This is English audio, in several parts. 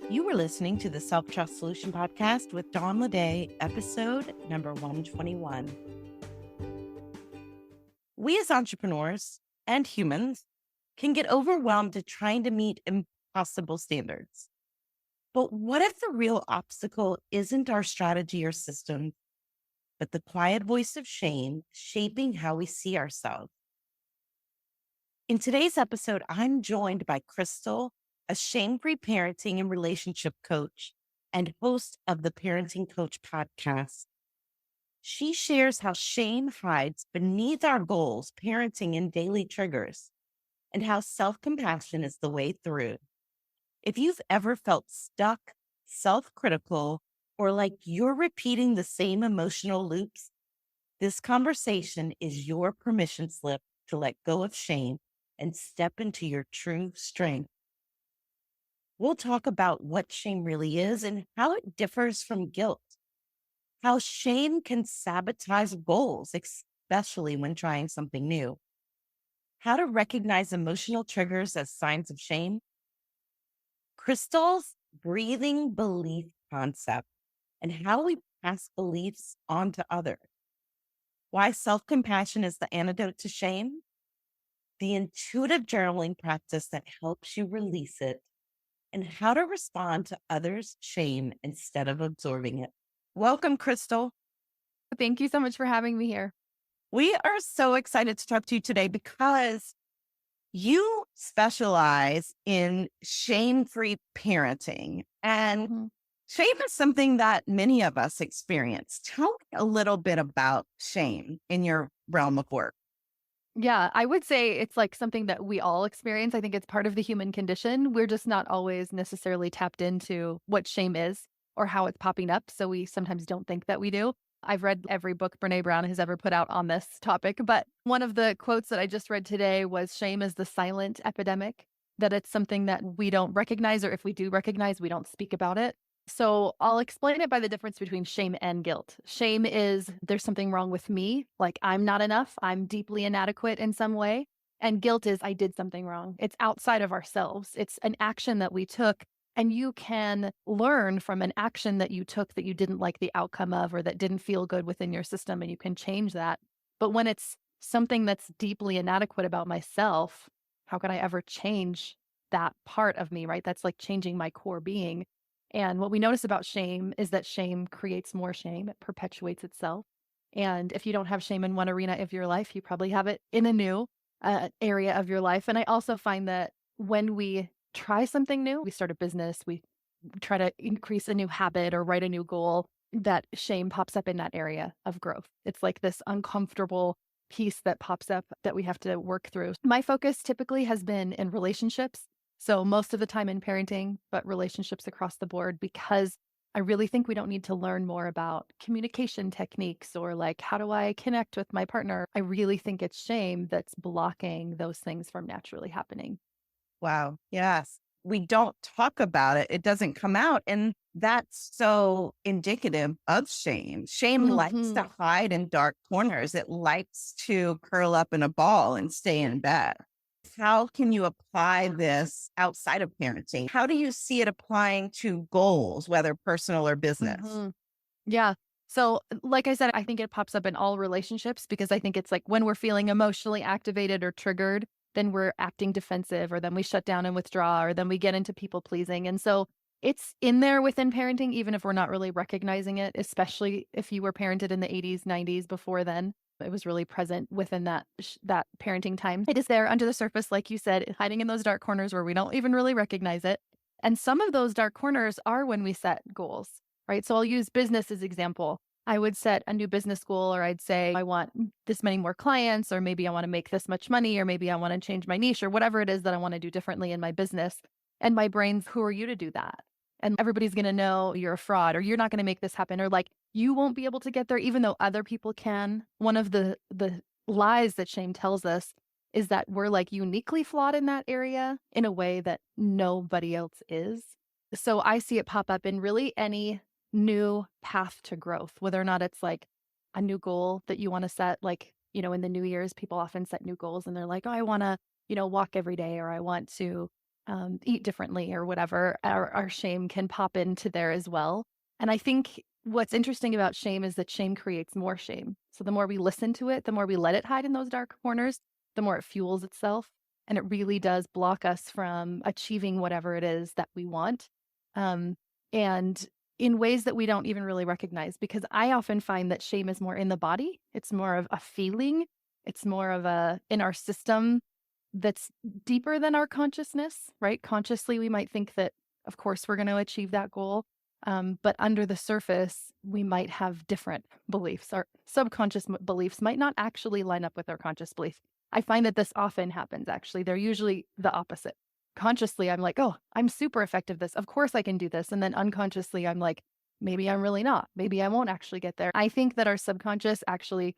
You were listening to the Self Trust Solution Podcast with Dawn Lede, episode number 121. We as entrepreneurs and humans can get overwhelmed at trying to meet impossible standards. But what if the real obstacle isn't our strategy or system, but the quiet voice of shame shaping how we see ourselves? In today's episode, I'm joined by Crystal, a shame-free parenting and relationship coach and host of the Parenting Coach podcast. She shares how shame hides beneath our goals, parenting, and daily triggers, and how self-compassion is the way through. If you've ever felt stuck, self-critical, or like you're repeating the same emotional loops, this conversation is your permission slip to let go of shame and step into your true strength. We'll talk about what shame really is and how it differs from guilt, how shame can sabotage goals, especially when trying something new, how to recognize emotional triggers as signs of shame, Crystal's breathing belief concept, and how we pass beliefs on to others, why self-compassion is the antidote to shame, the intuitive journaling practice that helps you release it, and how to respond to others' shame instead of absorbing it. Welcome, Crystal. Thank you so much for having me here. We are so excited to talk to you today because you specialize in shame-free parenting, and shame is something that many of us experience. Tell me a little bit about shame in your realm of work. Yeah, I would say it's like something that we all experience. I think it's part of the human condition. We're just not always necessarily tapped into what shame is or how it's popping up. So we sometimes don't think that we do. I've read every book Brene Brown has ever put out on this topic, but one of the quotes that I just read today was shame is the silent epidemic, that it's something that we don't recognize, or if we do recognize, we don't speak about it. So I'll explain it by the difference between shame and guilt. Shame is there's something wrong with me, like I'm not enough, I'm deeply inadequate in some way. And guilt is I did something wrong. It's outside of ourselves. It's an action that we took. And you can learn from an action that you took that you didn't like the outcome of or that didn't feel good within your system, and you can change that. But when it's something that's deeply inadequate about myself, how could I ever change that part of me, right? That's like changing my core being. And what we notice about shame is that shame creates more shame. It perpetuates itself. And if you don't have shame in one arena of your life, you probably have it in a new area of your life. And I also find that when we try something new, we start a business, we try to increase a new habit or write a new goal, that shame pops up in that area of growth. It's like this uncomfortable piece that pops up that we have to work through. My focus typically has been in relationships. So most of the time in parenting, but relationships across the board, because I really think we don't need to learn more about communication techniques or like, how do I connect with my partner? I really think it's shame that's blocking those things from naturally happening. Wow. Yes. We don't talk about it. It doesn't come out. And that's so indicative of shame. Shame likes Mhm. to hide in dark corners. It likes to curl up in a ball and stay in bed. How can you apply this outside of parenting? How do you see it applying to goals, whether personal or business? Mhm. Yeah. So, like I said, I think it pops up in all relationships because I think it's like when we're feeling emotionally activated or triggered, then we're acting defensive, or then we shut down and withdraw, or then we get into people pleasing. And so it's in there within parenting, even if we're not really recognizing it, especially if you were parented in the 80s, 90s before then. It was really present within that parenting time. It is there under the surface, like you said, hiding in those dark corners where we don't even really recognize it. And some of those dark corners are when we set goals, right? So I'll use business as example. I would set a new business goal, or I'd say, I want this many more clients, or maybe I want to make this much money, or maybe I want to change my niche, or whatever it is that I want to do differently in my business. And my brain's, who are you to do that? And everybody's going to know you're a fraud, or you're not going to make this happen, or like you won't be able to get there, even though other people can. One of the lies that shame tells us is that we're like uniquely flawed in that area in a way that nobody else is. So I see it pop up in really any new path to growth, whether or not it's like a new goal that you want to set. Like, in the New Year's, people often set new goals and they're like, oh, I want to, walk every day, or I want to eat differently or whatever, our shame can pop into there as well. And I think what's interesting about shame is that shame creates more shame. So the more we listen to it, the more we let it hide in those dark corners, the more it fuels itself. And it really does block us from achieving whatever it is that we want. Um, and in ways that we don't even really recognize, because I often find that shame is more in the body. It's more of a feeling. It's more of a in our system that's deeper than our consciousness, right? Consciously, we might think that, of course, we're going to achieve that goal. But under the surface, we might have different beliefs. Our subconscious beliefs might not actually line up with our conscious belief. I find that this often happens, actually. They're usually the opposite. Consciously, I'm like, oh, I'm super effective this. Of course I can do this. And then unconsciously, I'm like, maybe I'm really not. Maybe I won't actually get there. I think that our subconscious actually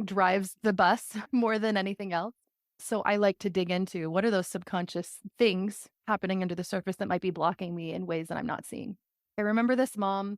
drives the bus more than anything else. So I like to dig into what are those subconscious things happening under the surface that might be blocking me in ways that I'm not seeing. I remember this mom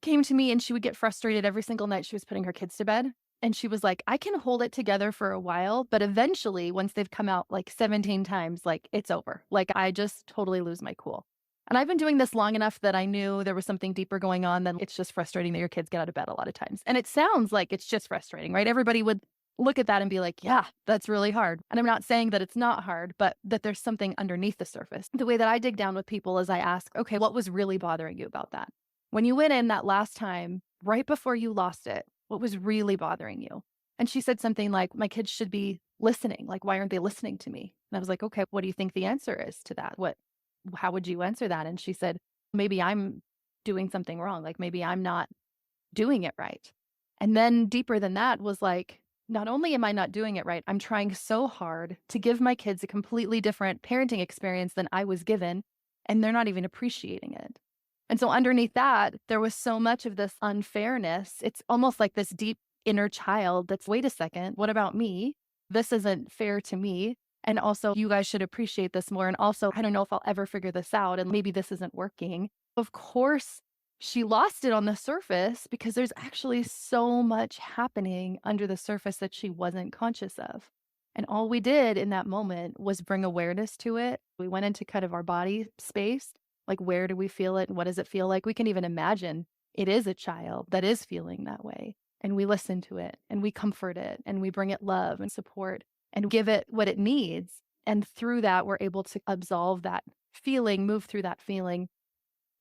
came to me and she would get frustrated every single night she was putting her kids to bed. And she was like, I can hold it together for a while, but eventually, once they've come out like 17 times, like it's over. Like I just totally lose my cool. And I've been doing this long enough that I knew there was something deeper going on than it's just frustrating that your kids get out of bed a lot of times. And it sounds like it's just frustrating, right? Everybody would look at that and be like, yeah, that's really hard. And I'm not saying that it's not hard, but that there's something underneath the surface. The way that I dig down with people is I ask, okay, what was really bothering you about that? When you went in that last time, right before you lost it, what was really bothering you? And she said something like, my kids should be listening. Like, why aren't they listening to me? And I was like, okay, what do you think the answer is to that? How would you answer that? And she said, maybe I'm doing something wrong. Like, maybe I'm not doing it right. And then deeper than that was like, not only am I not doing it right, I'm trying so hard to give my kids a completely different parenting experience than I was given, and they're not even appreciating it. And so underneath that, there was so much of this unfairness. It's almost like this deep inner child that's, wait a second, what about me? This isn't fair to me. And also, you guys should appreciate this more. And also, I don't know if I'll ever figure this out. And maybe this isn't working. Of course, she lost it on the surface because there's actually so much happening under the surface that she wasn't conscious of. And all we did in that moment was bring awareness to it. We went into kind of our body space, like where do we feel it and what does it feel like? We can even imagine it is a child that is feeling that way. And we listen to it and we comfort it and we bring it love and support and give it what it needs. And through that, we're able to absolve that feeling, move through that feeling.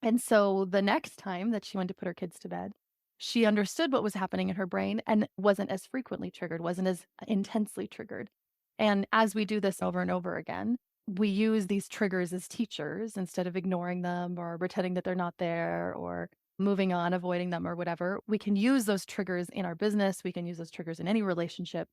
And so the next time that she went to put her kids to bed, she understood what was happening in her brain and wasn't as frequently triggered, wasn't as intensely triggered. And as we do this over and over again, we use these triggers as teachers instead of ignoring them or pretending that they're not there or moving on, avoiding them or whatever. We can use those triggers in our business. We can use those triggers in any relationship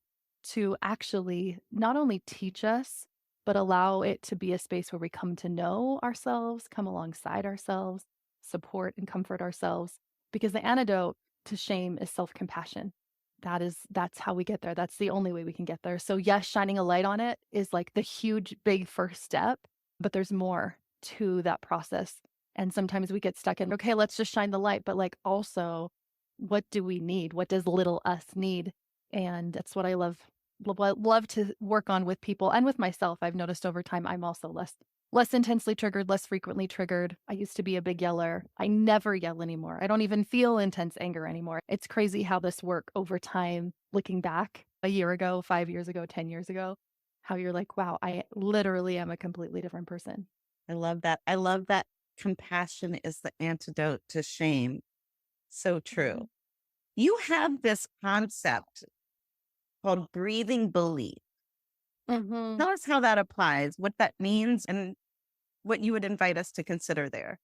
to actually not only teach us, but allow it to be a space where we come to know ourselves, come alongside ourselves, support and comfort ourselves. Because the antidote to shame is self-compassion. That's how we get there. That's the only way we can get there. So yes, shining a light on it is like the huge big first step, but there's more to that process. And sometimes we get stuck in, okay, let's just shine the light, but like also what do we need? What does little us need? And that's what I love to work on with people and with myself. I've noticed over time I'm also less intensely triggered, less frequently triggered. I used to be a big yeller. I never yell anymore. I don't even feel intense anger anymore. It's crazy how this work over time, looking back a year ago, 5 years ago, 10 years ago, how you're like, wow, I literally am a completely different person. I love that. I love that compassion is the antidote to shame. So true. Mhm. You have this concept called breathing belief. Mhm. Tell us how that applies, what that means, and what you would invite us to consider there.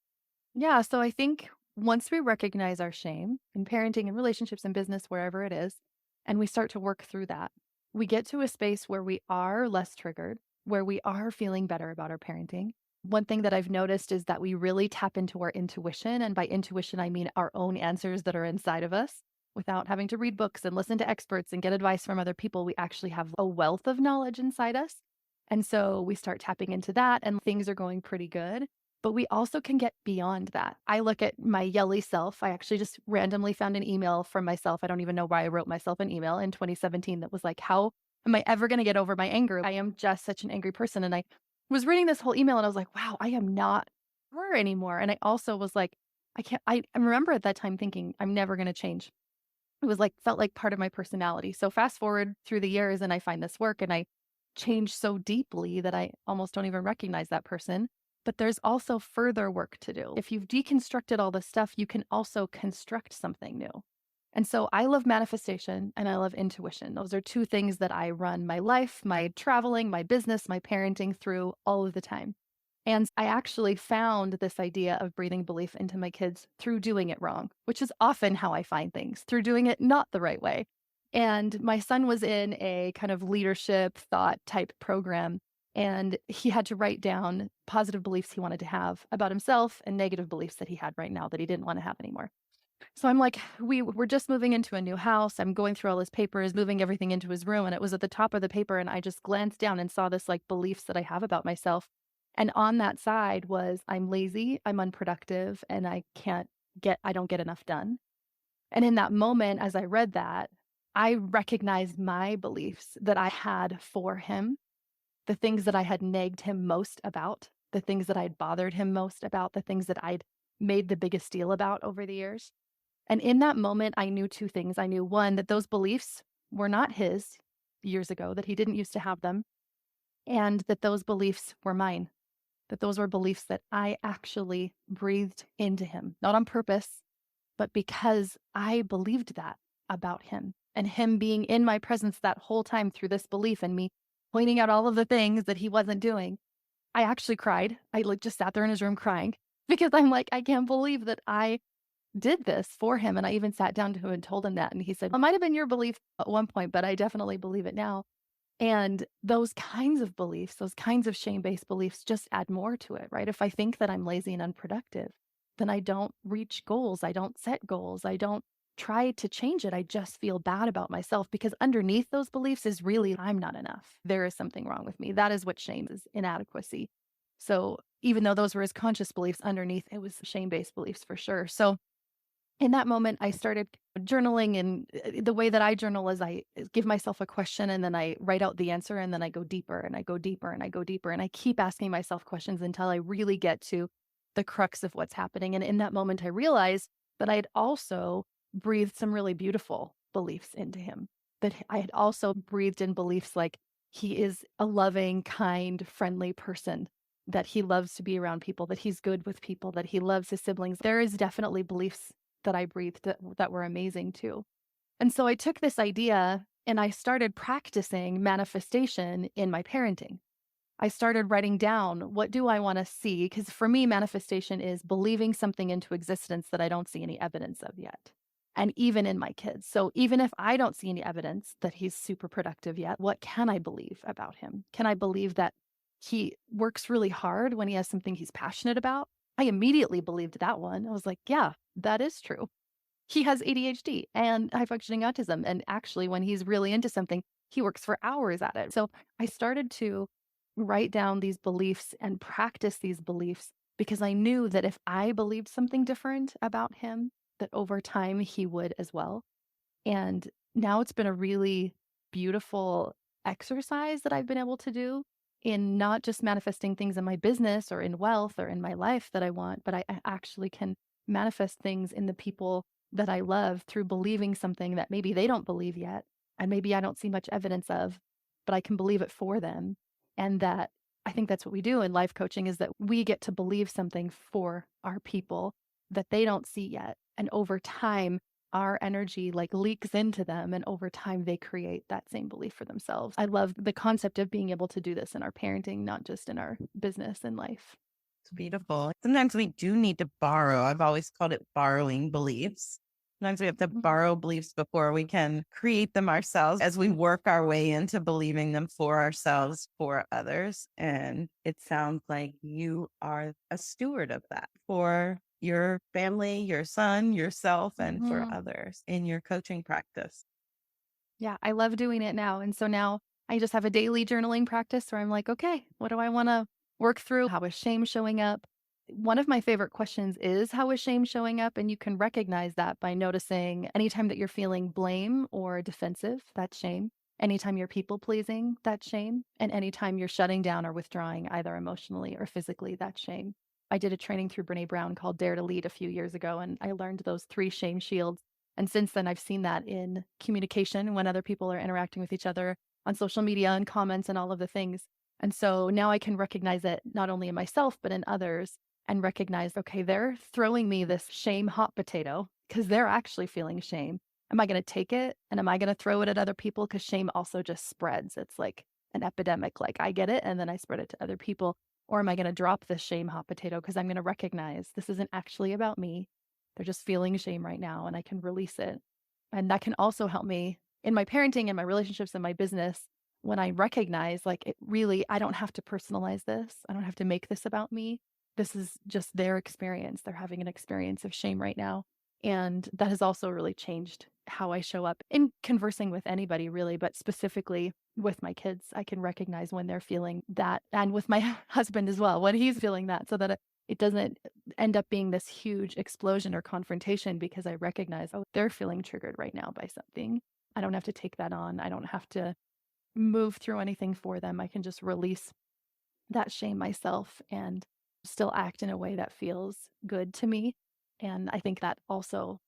Yeah, so I think once we recognize our shame in parenting and relationships and business, wherever it is, and we start to work through that, we get to a space where we are less triggered, where we are feeling better about our parenting. One thing that I've noticed is that we really tap into our intuition. And by intuition, I mean our own answers that are inside of us. Without having to read books and listen to experts and get advice from other people, we actually have a wealth of knowledge inside us. And so we start tapping into that, and things are going pretty good. But we also can get beyond that. I look at my yelly self. I actually just randomly found an email from myself. I don't even know why I wrote myself an email in 2017 that was like, how am I ever going to get over my anger? I am just such an angry person. And I was reading this whole email and I was like, wow, I am not her anymore. And I also was like, I can't, I remember at that time thinking, I'm never going to change. It was like, felt like part of my personality. So fast forward through the years and I find this work and I change so deeply that I almost don't even recognize that person. But there's also further work to do. If you've deconstructed all this stuff, you can also construct something new. And so I love manifestation and I love intuition. Those are two things that I run my life, my traveling, my business, my parenting through all of the time. And I actually found this idea of breathing belief into my kids through doing it wrong, which is often how I find things, through doing it not the right way. And my son was in a kind of leadership thought type program, and he had to write down positive beliefs he wanted to have about himself and negative beliefs that he had right now that he didn't want to have anymore. So I'm like, we're just moving into a new house. I'm going through all his papers, moving everything into his room, and it was at the top of the paper, and I just glanced down and saw this like beliefs that I have about myself. And on that side was I'm lazy, I'm unproductive, and I don't get enough done. And in that moment, as I read that, I recognized my beliefs that I had for him, the things that I had nagged him most about, the things that I'd bothered him most about, the things that I'd made the biggest deal about over the years. And in that moment, I knew two things. I knew one, that those beliefs were not his years ago, that he didn't used to have them, and that those beliefs were mine, that those were beliefs that I actually breathed into him, not on purpose, but because I believed that about him and him being in my presence that whole time through this belief and me pointing out all of the things that he wasn't doing. I actually cried. I like just sat there in his room crying because I'm like, I can't believe that I did this for him. And I even sat down to him and told him that. And he said, "Well, it might have been your belief at one point, but I definitely believe it now." And those kinds of beliefs, those kinds of shame based beliefs just add more to it, right? If I think that I'm lazy and unproductive, then I don't reach goals. I don't set goals. I don't try to change it. I just feel bad about myself because underneath those beliefs is really, I'm not enough. There is something wrong with me. That is what shame is, inadequacy. So even though those were his conscious beliefs, underneath it was shame based beliefs for sure. So in that moment, I started journaling, and the way that I journal is I give myself a question and then I write out the answer and then I go deeper and I go deeper and I go deeper and I keep asking myself questions until I really get to the crux of what's happening. And in that moment, I realized that I had also breathed some really beautiful beliefs into him, that I had also breathed in beliefs like he is a loving, kind, friendly person, that he loves to be around people, that he's good with people, that he loves his siblings. There is definitely beliefs that I breathed that were amazing too. And so I took this idea and I started practicing manifestation in my parenting. I started writing down, what do I want to see? Because for me, manifestation is believing something into existence that I don't see any evidence of yet. And even in my kids. So even if I don't see any evidence that he's super productive yet, what can I believe about him? Can I believe that he works really hard when he has something he's passionate about? I immediately believed that one. I was like, yeah, that is true. He has ADHD and high functioning autism. And actually, when he's really into something, he works for hours at it. So I started to write down these beliefs and practice these beliefs because I knew that if I believed something different about him, that over time he would as well. And now it's been a really beautiful exercise that I've been able to do in not just manifesting things in my business or in wealth or in my life that I want, but I actually can manifest things in the people that I love through believing something that maybe they don't believe yet. And maybe I don't see much evidence of, but I can believe it for them. And that I think that's what we do in life coaching is that we get to believe something for our people that they don't see yet. And over time, our energy like leaks into them and over time they create that same belief for themselves. I love the concept of being able to do this in our parenting, not just in our business and life. It's beautiful. Sometimes we do need to borrow. I've always called it borrowing beliefs. Sometimes we have to Mhm. borrow beliefs before we can create them ourselves as we work our way into believing them for ourselves, for others. And it sounds like you are a steward of that for your family, your son, yourself, and for Mhm. others in your coaching practice. Yeah, I love doing it now. And so now I just have a daily journaling practice where I'm like, okay, what do I want to work through? How is shame showing up? One of my favorite questions is, how is shame showing up? And you can recognize that by noticing anytime that you're feeling blame or defensive, that's shame. Anytime you're people pleasing, that's shame. And anytime you're shutting down or withdrawing, either emotionally or physically, that's shame. I did a training through Brene Brown called Dare to Lead a few years ago, and I learned those three shame shields. And since then, I've seen that in communication when other people are interacting with each other on social media and comments and all of the things. And so now I can recognize it not only in myself, but in others and recognize, okay, they're throwing me this shame hot potato because they're actually feeling shame. Am I going to take it and am I going to throw it at other people? Because shame also just spreads. It's like an epidemic. Like I get it and then I spread it to other people. Or am I going to drop this shame hot potato because I'm going to recognize this isn't actually about me. They're just feeling shame right now and I can release it. And that can also help me in my parenting and my relationships and my business when I recognize like it really, I don't have to personalize this. I don't have to make this about me. This is just their experience. They're having an experience of shame right now. And that has also really changed how I show up in conversing with anybody, really, but specifically with my kids. I can recognize when they're feeling that, and with my husband as well, when he's feeling that, so that it doesn't end up being this huge explosion or confrontation because I recognize, oh, they're feeling triggered right now by something. I don't have to take that on. I don't have to move through anything for them. I can just release that shame myself and still act in a way that feels good to me. And I think that also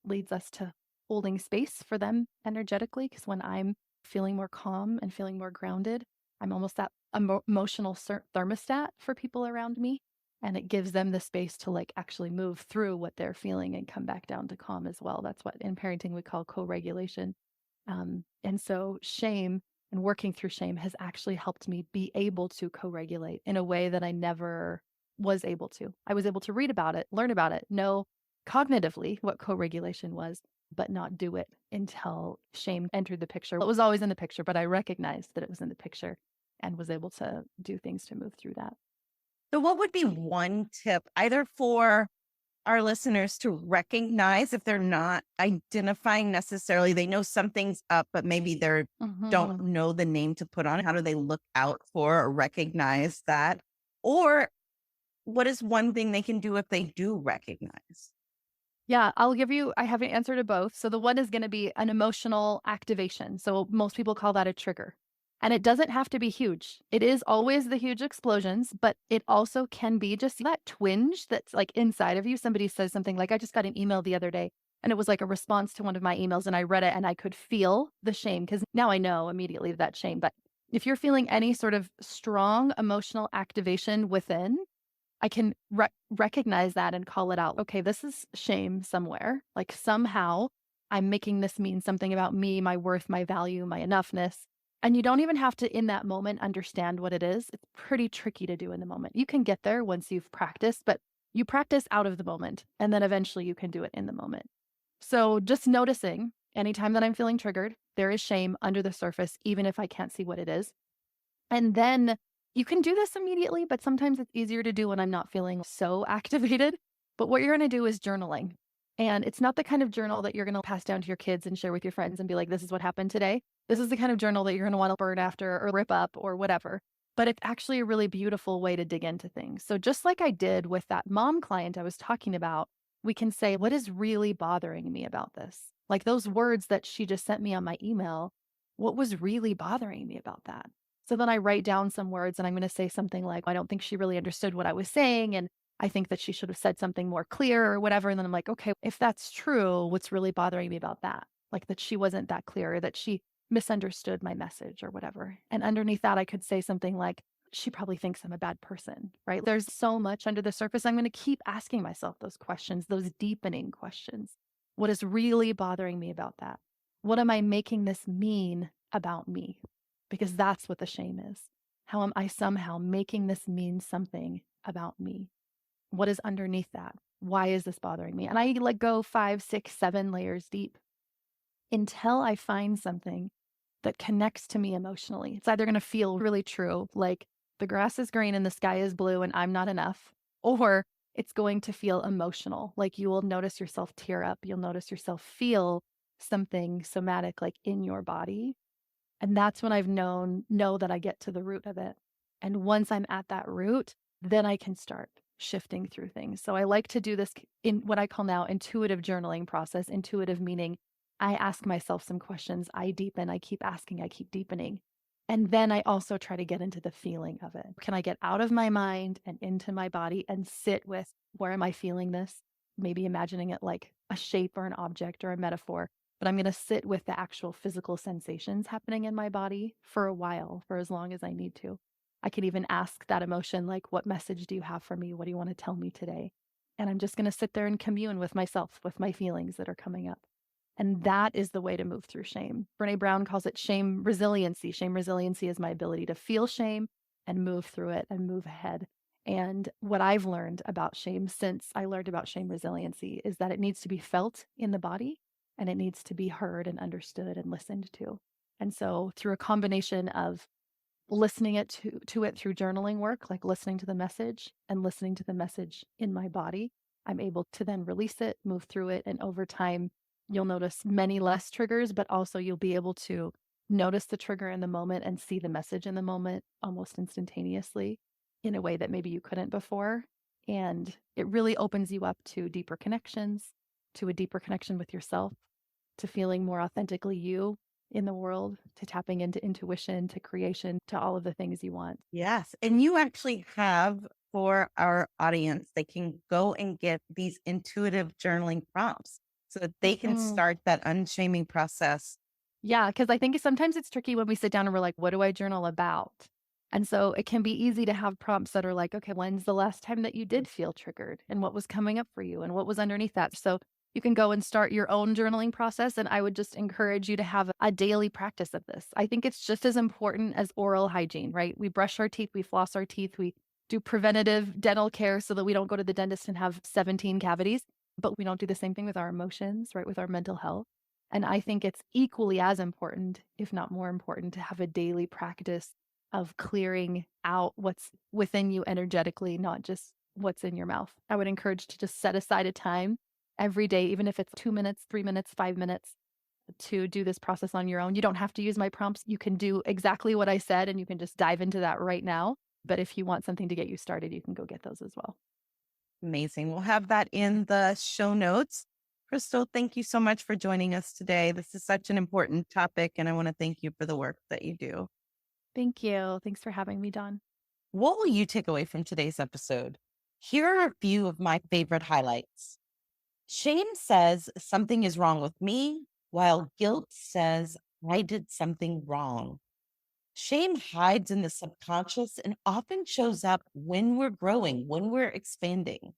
leads us to holding space for them energetically. Because when I'm feeling more calm and feeling more grounded, I'm almost that emotional thermostat for people around me. And it gives them the space to like actually move through what they're feeling and come back down to calm as well. That's what in parenting we call co regulation. And so shame and working through shame has actually helped me be able to co regulate in a way that I never was able to. I was able to read about it, learn about it, know cognitively what co regulation was, but not do it until shame entered the picture. It was always in the picture, but I recognized that it was in the picture and was able to do things to move through that. So, what would be one tip either for our listeners to recognize if they're not identifying necessarily, they know something's up, but maybe they don't Mhm. know the name to put on? How do they look out for or recognize that? Or what is one thing they can do if they do recognize? Yeah, I'll give you I have an answer to both. So the one is gonna be an emotional activation. So most people call that a trigger. And it doesn't have to be huge. It is always the huge explosions, but it also can be just that twinge that's like inside of you. Somebody says something like, I just got an email the other day and it was like a response to one of my emails and I read it and I could feel the shame because now I know immediately that shame. But if you're feeling any sort of strong emotional activation within, I can recognize that and call it out. Okay, this is shame somewhere. Like somehow I'm making this mean something about me, my worth, my value, my enoughness. And you don't even have to, in that moment, understand what it is. It's pretty tricky to do in the moment. You can get there once you've practiced, but you practice out of the moment. And then eventually you can do it in the moment. So just noticing anytime that I'm feeling triggered, there is shame under the surface, even if I can't see what it is. And then you can do this immediately, but sometimes it's easier to do when I'm not feeling so activated. But what you're going to do is journaling. And it's not the kind of journal that you're going to pass down to your kids and share with your friends and be like, this is what happened today. This is the kind of journal that you're going to want to burn after or rip up or whatever. But it's actually a really beautiful way to dig into things. So, just like I did with that mom client I was talking about, we can say, what is really bothering me about this? Like those words that she just sent me on my email, what was really bothering me about that? So then I write down some words and I'm going to say something like, I don't think she really understood what I was saying. And I think that she should have said something more clear or whatever. And then I'm like, okay, if that's true, what's really bothering me about that? Like that she wasn't that clear, or that she misunderstood my message or whatever. And underneath that, I could say something like, she probably thinks I'm a bad person, right? There's so much under the surface. I'm going to keep asking myself those questions, those deepening questions. What is really bothering me about that? What am I making this mean about me? Because that's what the shame is. How am I somehow making this mean something about me? What is underneath that? Why is this bothering me? And I let go 5, 6, 7 layers deep until I find something that connects to me emotionally. It's either going to feel really true, like the grass is green and the sky is blue and I'm not enough, or it's going to feel emotional, like you will notice yourself tear up. You'll notice yourself feel something somatic, like in your body. And that's when I've know that I get to the root of it. And once I'm at that root, then I can start shifting through things. So I like to do this in what I call now intuitive journaling process, intuitive meaning I ask myself some questions. I deepen, I keep asking, I keep deepening. And then I also try to get into the feeling of it. Can I get out of my mind and into my body and sit with, where am I feeling this? Maybe imagining it like a shape or an object or a metaphor, but I'm going to sit with the actual physical sensations happening in my body for a while, for as long as I need to. I can even ask that emotion, like, what message do you have for me? What do you want to tell me today? And I'm just going to sit there and commune with myself, with my feelings that are coming up. And that is the way to move through shame. Brene Brown calls it shame resiliency. Shame resiliency is my ability to feel shame and move through it and move ahead. And what I've learned about shame since I learned about shame resiliency is that it needs to be felt in the body and it needs to be heard and understood and listened to. And so, through a combination of listening to it through journaling work, like listening to the message and listening to the message in my body, I'm able to then release it, move through it, and over time, you'll notice many less triggers, but also you'll be able to notice the trigger in the moment and see the message in the moment almost instantaneously in a way that maybe you couldn't before. And it really opens you up to deeper connections, to a deeper connection with yourself, to feeling more authentically you in the world, to tapping into intuition, to creation, to all of the things you want. Yes. And you actually have for our audience, they can go and get these intuitive journaling prompts so that they can Mhm. start that unshaming process. Yeah, because I think sometimes it's tricky when we sit down and we're like, what do I journal about? And so it can be easy to have prompts that are like, okay, when's the last time that you did feel triggered and what was coming up for you and what was underneath that? So you can go and start your own journaling process. And I would just encourage you to have a daily practice of this. I think it's just as important as oral hygiene, right? We brush our teeth, we floss our teeth, we do preventative dental care so that we don't go to the dentist and have 17 cavities, but we don't do the same thing with our emotions, right? With our mental health. And I think it's equally as important, if not more important, to have a daily practice of clearing out what's within you energetically, not just what's in your mouth. I would encourage to just set aside a time every day, even if it's 2 minutes, 3 minutes, 5 minutes, to do this process on your own. You don't have to use my prompts. You can do exactly what I said and you can just dive into that right now. But if you want something to get you started, you can go get those as well. Amazing. We'll have that in the show notes. Crystal, thank you so much for joining us today. This is such an important topic, and I want to thank you for the work that you do. Thank you. Thanks for having me, Dawn. What will you take away from today's episode? Here are a few of my favorite highlights. Shame says something is wrong with me, while guilt says I did something wrong. Shame hides in the subconscious and often shows up when we're growing, when we're expanding.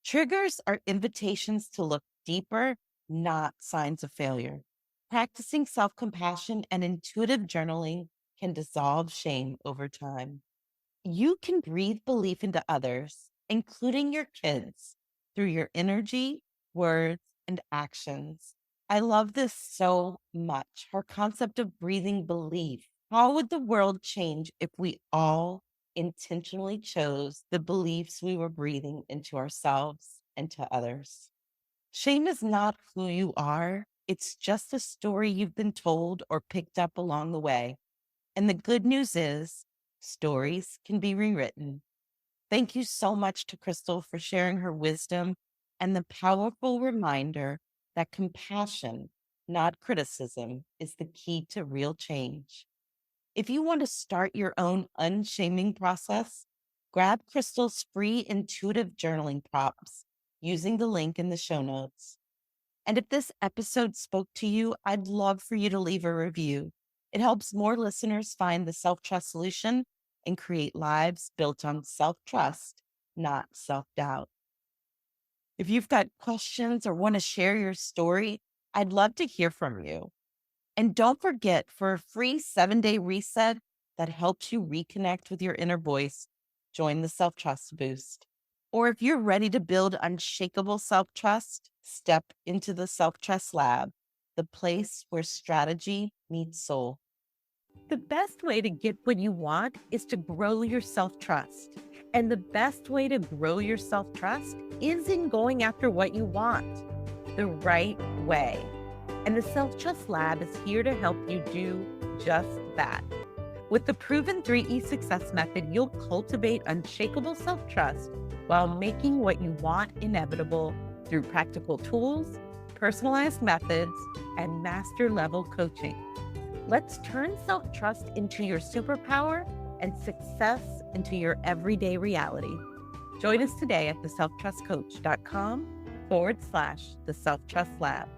Triggers are invitations to look deeper, not signs of failure. Practicing self compassion and intuitive journaling can dissolve shame over time. You can breathe belief into others, including your kids, through your energy, words, and actions. I love this so much. Her concept of breathing belief. How would the world change if we all intentionally chose the beliefs we were breathing into ourselves and to others? Shame is not who you are, it's just a story you've been told or picked up along the way. And the good news is, stories can be rewritten. Thank you so much to Crystal for sharing her wisdom and the powerful reminder that compassion, not criticism, is the key to real change. If you want to start your own unshaming process, grab Crystal's free intuitive journaling prompts using the link in the show notes. And if this episode spoke to you, I'd love for you to leave a review. It helps more listeners find the self trust solution and create lives built on self trust, not self doubt. If you've got questions or want to share your story, I'd love to hear from you. And don't forget, for a free 7-day reset that helps you reconnect with your inner voice, join the Self Trust Boost. Or if you're ready to build unshakable self trust, step into the Self Trust Lab, the place where strategy meets soul. The best way to get what you want is to grow your self trust. And the best way to grow your self trust is in going after what you want the right way. And the Self Trust Lab is here to help you do just that. With the proven 3E success method, you'll cultivate unshakable self trust while making what you want inevitable through practical tools, personalized methods, and master level coaching. Let's turn self-trust into your superpower and success into your everyday reality. Join us today at theselftrustcoach.com/the Self Trust Lab.